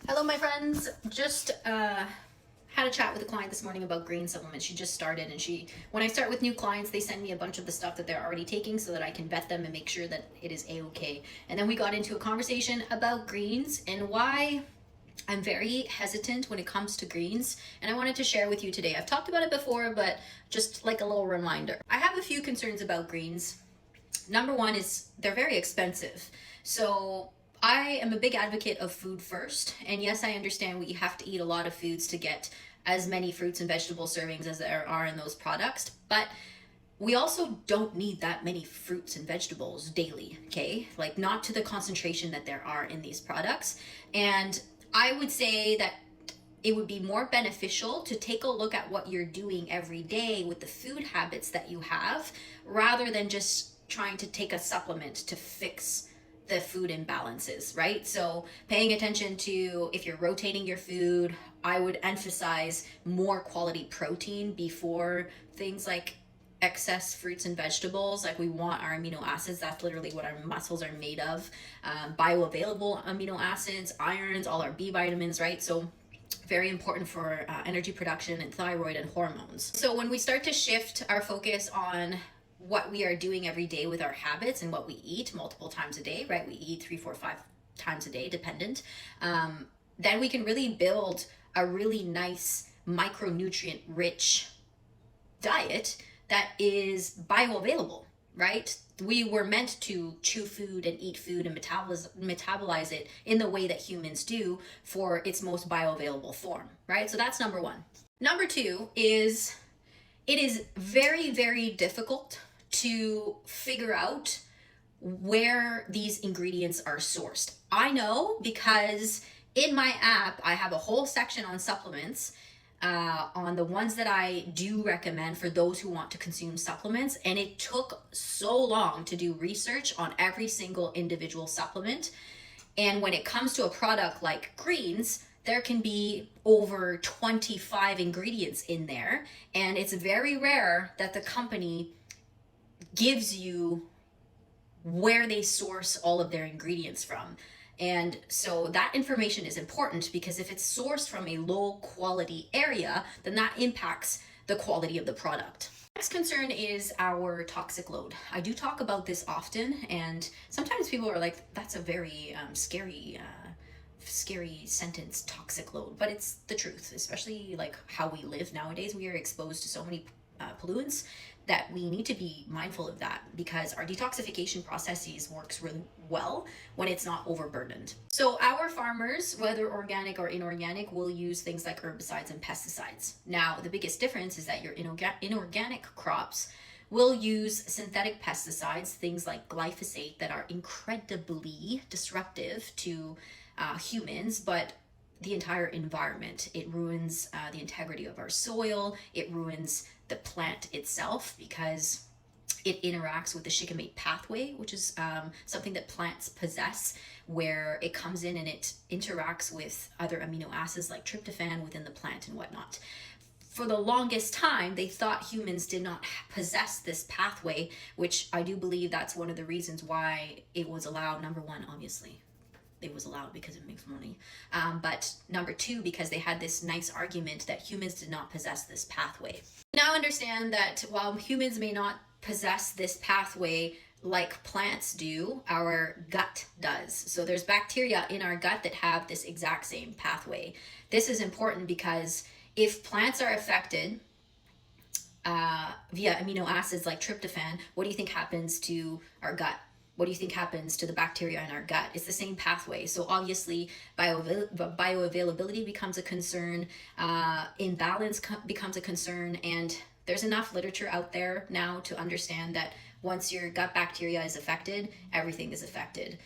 Hello, my friends. Just had a chat with a client this morning about green supplements. She just started, and when I start with new clients, they send me a bunch of the stuff that they're already taking so that I can vet them and make sure that it is a-okay. And then we got into a conversation about greens and why I'm very hesitant when it comes to greens, and I wanted to share with you today. I've talked about it before, but just like a little reminder. I have a few concerns about greens. Number one is they're very expensive. So I am a big advocate of food first. And yes, I understand we have to eat a lot of foods to get as many fruits and vegetable servings as there are in those products. But we also don't need that many fruits and vegetables daily, okay? Like, not to the concentration that there are in these products. And I would say that it would be more beneficial to take a look at what you're doing every day with the food habits that you have, rather than just trying to take a supplement to fix the food imbalances, right? So paying attention to if you're rotating your food, I would emphasize more quality protein before things like excess fruits and vegetables. Like, we want our amino acids. That's literally what our muscles are made of. Bioavailable amino acids, irons, all our B vitamins, right? So very important for energy production and thyroid and hormones. So when we start to shift our focus on what we are doing every day with our habits and what we eat multiple times a day, right? We eat 3, 4, 5 times a day, dependent. Then we can really build a really nice micronutrient rich diet that is bioavailable, right? We were meant to chew food and eat food and metabolize it in the way that humans do for its most bioavailable form, right? So that's number one. Number two is it is very, very difficult to figure out where these ingredients are sourced. I know because in my app, I have a whole section on supplements, on the ones that I do recommend for those who want to consume supplements. And it took so long to do research on every single individual supplement. And when it comes to a product like greens, there can be over 25 ingredients in there. And it's very rare that the company gives you where they source all of their ingredients from. And so that information is important, because if it's sourced from a low quality area, then that impacts the quality of the product. Next concern is our toxic load. I do talk about this often, and sometimes people are like, that's a very scary sentence, toxic load, but it's the truth. Especially like how we live nowadays, we are exposed to so many pollutants that we need to be mindful of that, because our detoxification processes works really well when it's not overburdened. So our farmers, whether organic or inorganic, will use things like herbicides and pesticides. Now, the biggest difference is that your inorganic crops will use synthetic pesticides, things like glyphosate, that are incredibly disruptive to humans, but the entire environment. It ruins the integrity of our soil. It ruins the plant itself, because it interacts with the shikimate pathway, which is something that plants possess, where it comes in and it interacts with other amino acids like tryptophan within the plant and whatnot. For the longest time, they thought humans did not possess this pathway, which I do believe that's one of the reasons why it was allowed. Number one, obviously, it was allowed because it makes money. But number two, because they had this nice argument that humans did not possess this pathway. Now understand that while humans may not possess this pathway like plants do, our gut does. So there's bacteria in our gut that have this exact same pathway. This is important because if plants are affected via amino acids like tryptophan, what do you think happens to our gut? What do you think happens to the bacteria in our gut? It's the same pathway. So obviously bioavailability becomes a concern, imbalance becomes a concern, and there's enough literature out there now to understand that once your gut bacteria is affected, everything is affected.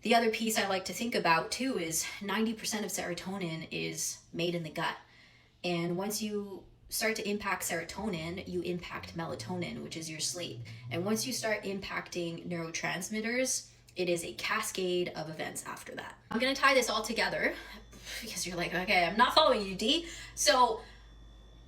The other piece I like to think about too is 90% of serotonin is made in the gut. And once you start to impact serotonin, you impact melatonin, which is your sleep. And once you start impacting neurotransmitters, it is a cascade of events after that. I'm gonna tie this all together because you're like, okay, I'm not following you, D. So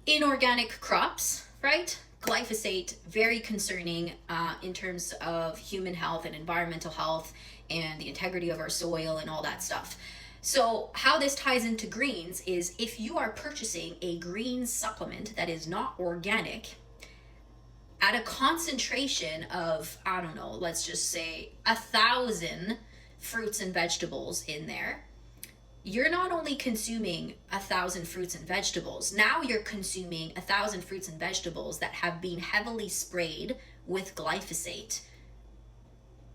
inorganic crops, right? Glyphosate, very concerning in terms of human health and environmental health and the integrity of our soil and all that stuff. So, how this ties into greens is if you are purchasing a green supplement that is not organic at a concentration of, I don't know, let's just say 1,000 fruits and vegetables in there, you're not only consuming 1,000 fruits and vegetables, now you're consuming 1,000 fruits and vegetables that have been heavily sprayed with glyphosate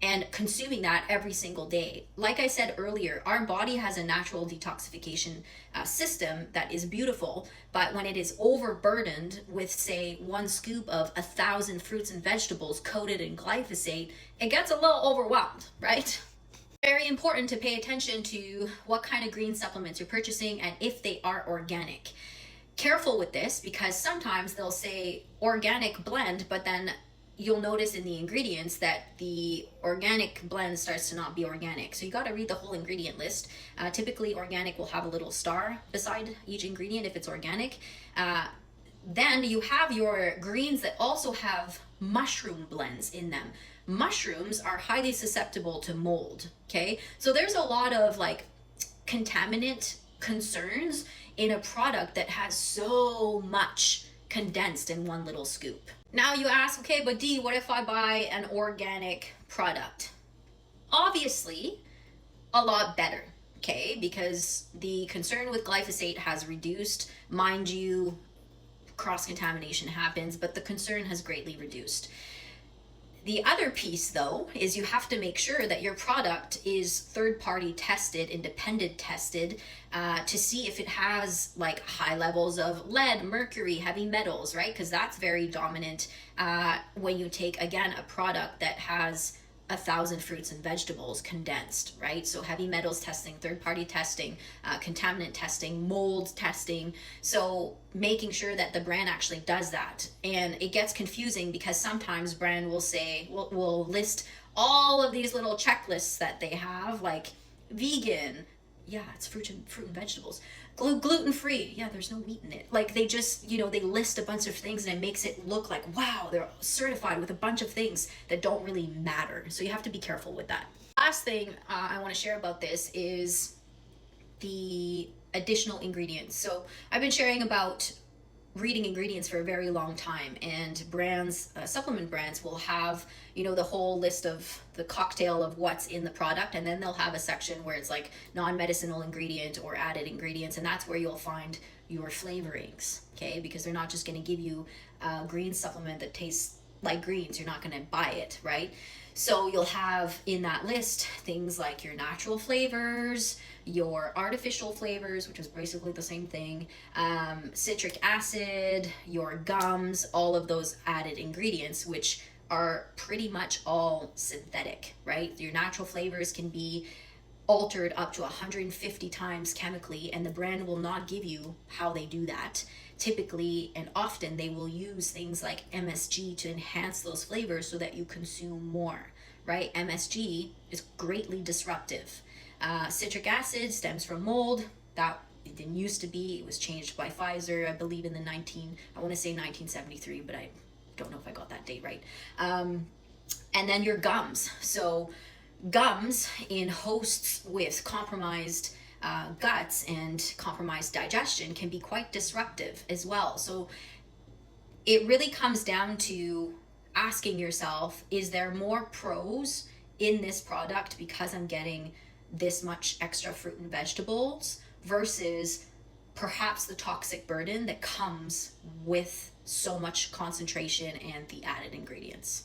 and consuming that every single day. Like I said earlier, our body has a natural detoxification system that is beautiful, but when it is overburdened with, say, 1 scoop of 1,000 fruits and vegetables coated in glyphosate, it gets a little overwhelmed, right? Very important to pay attention to what kind of green supplements you're purchasing and if they are organic. Careful with this because sometimes they'll say organic blend, but then you'll notice in the ingredients that the organic blend starts to not be organic. So you got to read the whole ingredient list. Typically, organic will have a little star beside each ingredient if it's organic. Then you have your greens that also have mushroom blends in them. Mushrooms are highly susceptible to mold, okay? So there's a lot of like contaminant concerns in a product that has so much condensed in one little scoop. Now you ask, okay, but Dee, what if I buy an organic product? Obviously, a lot better, okay? Because the concern with glyphosate has reduced. Mind you, cross-contamination happens, but the concern has greatly reduced. The other piece, though, is you have to make sure that your product is third-party tested, independent tested, to see if it has like high levels of lead, mercury, heavy metals, right? Because that's very dominant when you take, again, a product that has 1,000 fruits and vegetables condensed, right? So heavy metals testing, third-party testing, contaminant testing, mold testing. So making sure that the brand actually does that. And it gets confusing because sometimes brand will say, will list all of these little checklists that they have, like vegan, yeah, it's fruit and vegetables. Gluten-free, yeah, there's no meat in it. Like they just, they list a bunch of things and it makes it look like, wow, they're certified with a bunch of things that don't really matter. So you have to be careful with that. Last thing I want to share about this is the additional ingredients. So I've been sharing about reading ingredients for a very long time, and brands, supplement brands will have, the whole list of the cocktail of what's in the product, and then they'll have a section where it's like non-medicinal ingredient or added ingredients, and that's where you'll find your flavorings, okay? Because they're not just going to give you a green supplement that tastes like greens. You're not going to buy it, right? So you'll have in that list things like your natural flavors, your artificial flavors, which is basically the same thing, citric acid, your gums, all of those added ingredients, which are pretty much all synthetic, right? Your natural flavors can be altered up to 150 times chemically, and the brand will not give you how they do that. Typically and often they will use things like MSG to enhance those flavors so that you consume more, right? MSG is greatly disruptive. Citric acid stems from mold. That it didn't used to be. It was changed by Pfizer, I believe, in the I want to say 1973, but I don't know if I got that date right. And then your gums. So gums in hosts with compromised guts and compromised digestion can be quite disruptive as well. So it really comes down to asking yourself, is there more pros in this product because I'm getting this much extra fruit and vegetables versus perhaps the toxic burden that comes with so much concentration and the added ingredients?